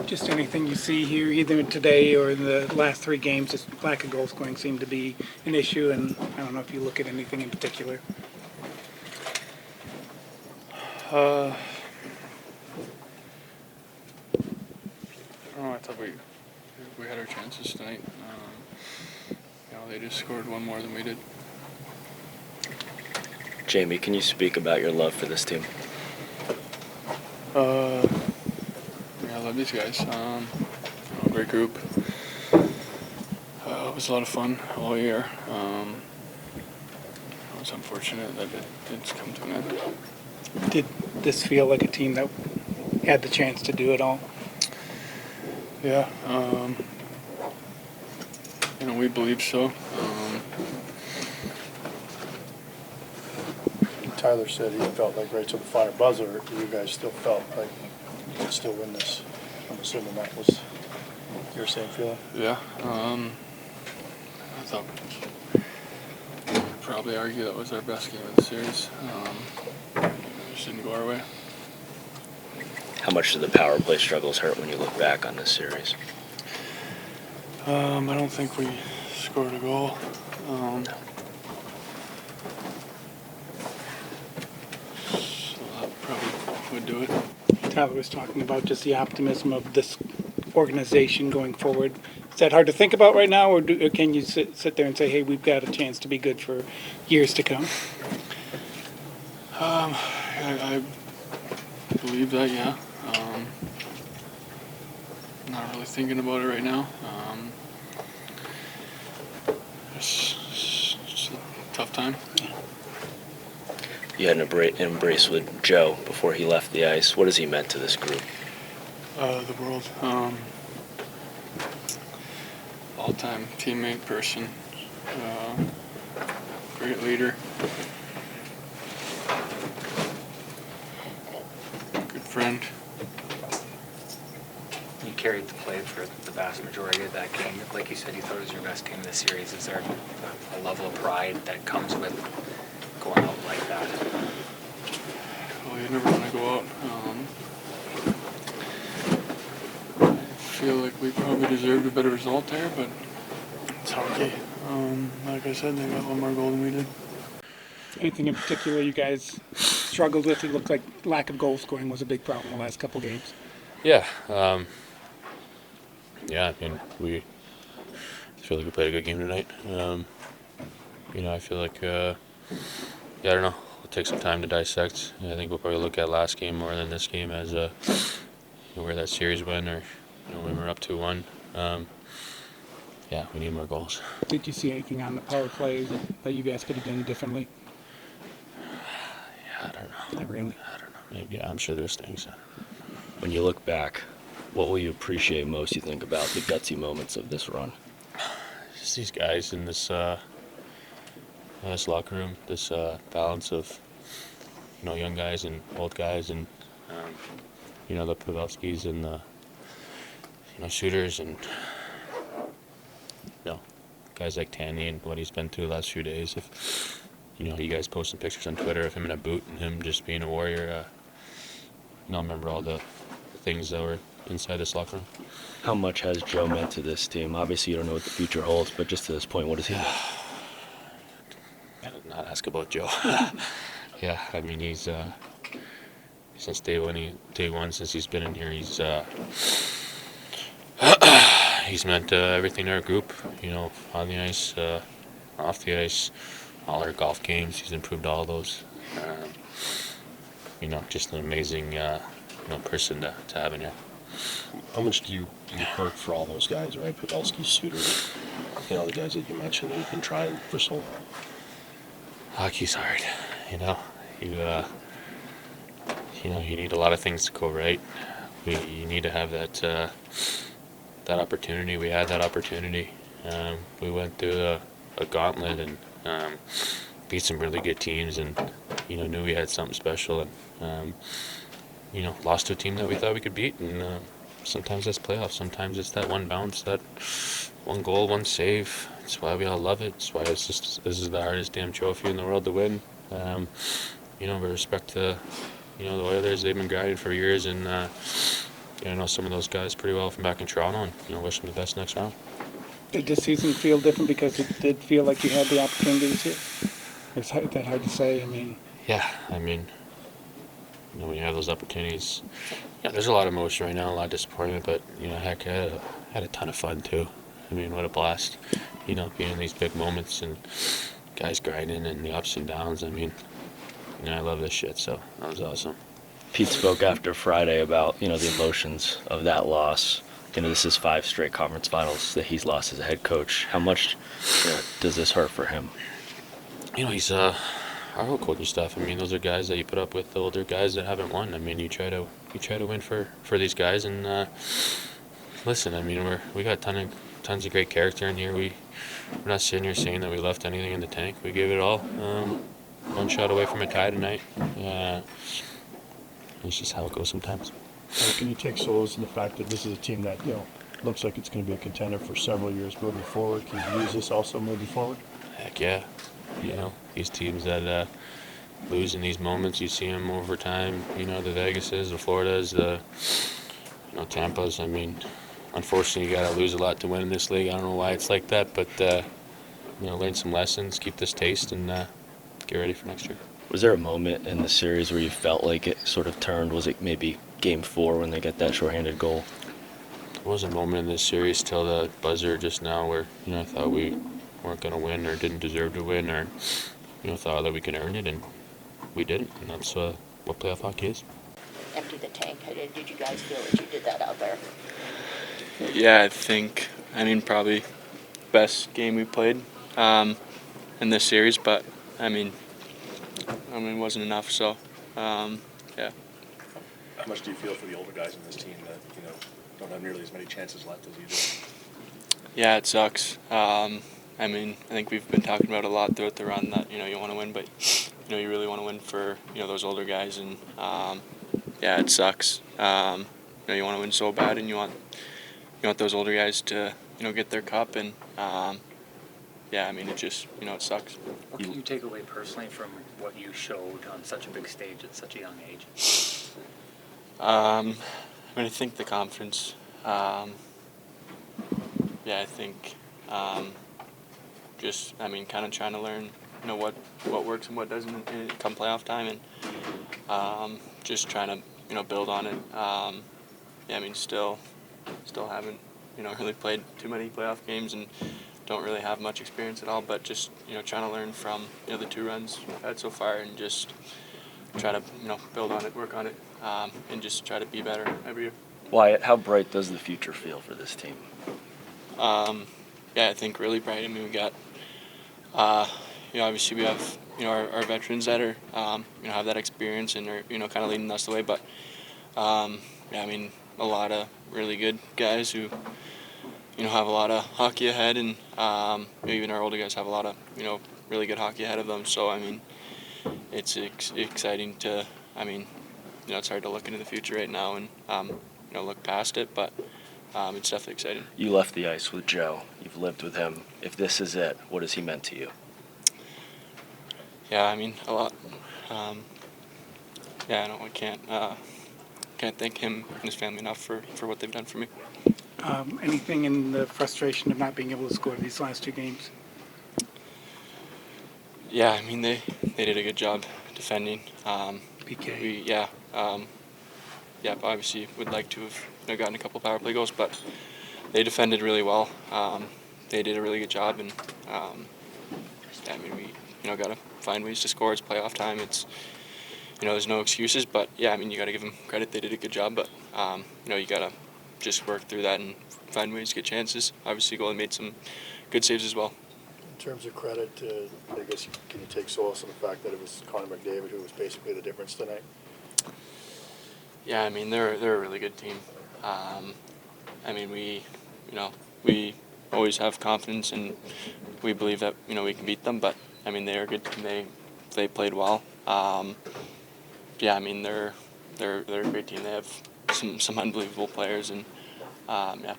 Just anything you see here, either today or in the last 3 games, just lack of goal scoring seemed to be an issue, and I don't know if you look at anything in particular. I don't know. I thought we had our chances tonight. They just scored one more than we did. Jamie, can you speak about your love for this team? I love these guys. Great group. It was a lot of fun all year. It was unfortunate that it did come to an end. Did this feel like a team that had the chance to do it all? Yeah. We believe so. Tyler said he felt like right to the final buzzer, you guys still felt like you could still win this. I'm assuming that was your same feeling? Yeah. I thought I'd probably argue that was our best game of the series. It just didn't go our way. How much do the power play struggles hurt when you look back on this series? I don't think we scored a goal. So that probably would do it. Tyler was talking about just the optimism of this organization going forward. Is that hard to think about right now, or can you sit there and say, hey, we've got a chance to be good for years to come? I believe that, yeah. Not really thinking about it right now. It's a tough time. You had an embrace with Joe before he left the ice. What has he meant to this group? The world. All-time teammate, person, great leader, good friend. You carried the play for the vast majority of that game. Like you said, you thought it was your best game of the series. Is there a level of pride that comes with going out like that? Well, you never want to go out. I feel like we probably deserved a better result there, but it's hockey. Like I said, they got one more goal than we did. Anything in particular you guys struggled with? It looked like lack of goal scoring was a big problem the last couple games. Yeah. I feel like we played a good game tonight. I feel like, I don't know. It'll take some time to dissect. I think we'll probably look at last game more than this game as where that series went, or when we're up 2-1. We need more goals. Did you see anything on the power play that you guys could have done differently? I don't know. Not really. I don't know. Maybe, I'm sure there's things. When you look back, what will you appreciate most, you think, about the gutsy moments of this run? Just these guys in this this locker room, this balance of young guys and old guys, and the Pavelskis and the shooters, and guys like Tanny and what he's been through the last few days. If you guys posting pictures on Twitter of him in a boot and him just being a warrior, remember all the things that were inside this locker room. How much has Joe meant to this team? Obviously, you don't know what the future holds, but just to this point, what does he mean? I did not ask about Joe. Yeah, I mean, he's since day one since he's been in here, he's meant everything to our group. On the ice, off the ice, all our golf games. He's improved all those. Just an amazing person to have in here. How much do you hurt for all those guys, right? Pavelski, Suter, the guys that you mentioned that you've been trying for so long. Hockey's hard, you need a lot of things to go right. You need to have that opportunity. We had that opportunity. We went through a gauntlet and beat some really good teams, and knew we had something special, and lost to a team that we thought we could beat. And sometimes that's playoffs. Sometimes it's that one bounce, that one goal, one save. It's why we all love it. It's why this is the hardest damn trophy in the world to win. With respect to the Oilers, they've been grinding for years, and I know some of those guys pretty well from back in Toronto, and wish them the best next round. Did this season feel different because it did feel like you had the opportunities here? It's that hard to say. I mean, Yeah, I mean, when you have those opportunities, there's a lot of emotion right now, a lot of disappointment, but heck, I had a ton of fun too. I mean, what a blast, being in these big moments and guys grinding and the ups and downs. I mean, I love this shit, so that was awesome. Pete spoke after Friday about, the emotions of that loss. This is 5 straight conference finals that he's lost as a head coach. How much does this hurt for him? He's our whole coaching staff. I mean, those are guys that you put up with, the older guys that haven't won. I mean, you try to win for these guys, and listen. I mean, we got tons of great character in here. We're not sitting here saying that we left anything in the tank. We gave it all. One shot away from a tie tonight. It's just how it goes sometimes. Can you take solace in the fact that this is a team that, looks like it's going to be a contender for several years moving forward? Can you use this also moving forward? Heck yeah. These teams that lose in these moments, you see them over time. The Vegases, the Floridas, the Tampas. I mean, unfortunately, you got to lose a lot to win in this league. I don't know why it's like that, but learn some lessons, keep this taste, and get ready for next year. Was there a moment in the series where you felt like it sort of turned? Was it maybe Game 4 when they get that shorthanded goal? There was a moment in this series till the buzzer just now where I thought we weren't going to win or didn't deserve to win or thought that we could earn it, and we didn't, and that's what playoff hockey is. Empty the tank. Did you guys feel that you did that out there? Yeah, I mean, probably best game we played in this series, but it wasn't enough, so yeah. How much do you feel for the older guys in this team that, don't have nearly as many chances left as you do? Yeah, it sucks. I think we've been talking about a lot throughout the run that, you want to win, but, you really want to win for, those older guys, and, yeah, it sucks. You want to win so bad, and you want those older guys to, get their cup, and, yeah, it just, it sucks. What can you take away personally from what you showed on such a big stage at such a young age? I think the confidence. Yeah, I think just kind of trying to learn, what works and what doesn't come playoff time, and just trying to build on it. Yeah, still haven't really played too many playoff games and don't really have much experience at all, but just trying to learn from the 2 runs we've had so far, and just try to build on it, work on it, and just try to be better every year. Wyatt, how bright does the future feel for this team? Yeah, I think really bright. We got obviously we have our veterans that are have that experience and are kind of leading us the way, but yeah, a lot of really good guys who have a lot of hockey ahead, and even our older guys have a lot of really good hockey ahead of them. So it's exciting to it's hard to look into the future right now and look past it, but it's definitely exciting. You left the ice with Joe. You've lived with him. If this is it, what has he meant to you? Yeah, a lot. Yeah, I can't thank him and his family enough for what they've done for me. anything in the frustration of not being able to score these last 2 games? Yeah, they did a good job defending. PK. Yeah, obviously would like to have gotten a couple power play goals, but they defended really well. They did a really good job, and we got to find ways to score. It's playoff time. It's there's no excuses, but yeah, you got to give them credit. They did a good job, but you got to just work through that and find ways to get chances. Obviously, goalie made some good saves as well. In terms of credit, I guess can you take solace in the fact that it was Connor McDavid who was basically the difference tonight? Yeah, they're a really good team. We always have confidence and we believe that we can beat them. But they are good. They played well. They're a great team. They have some unbelievable players, and yeah.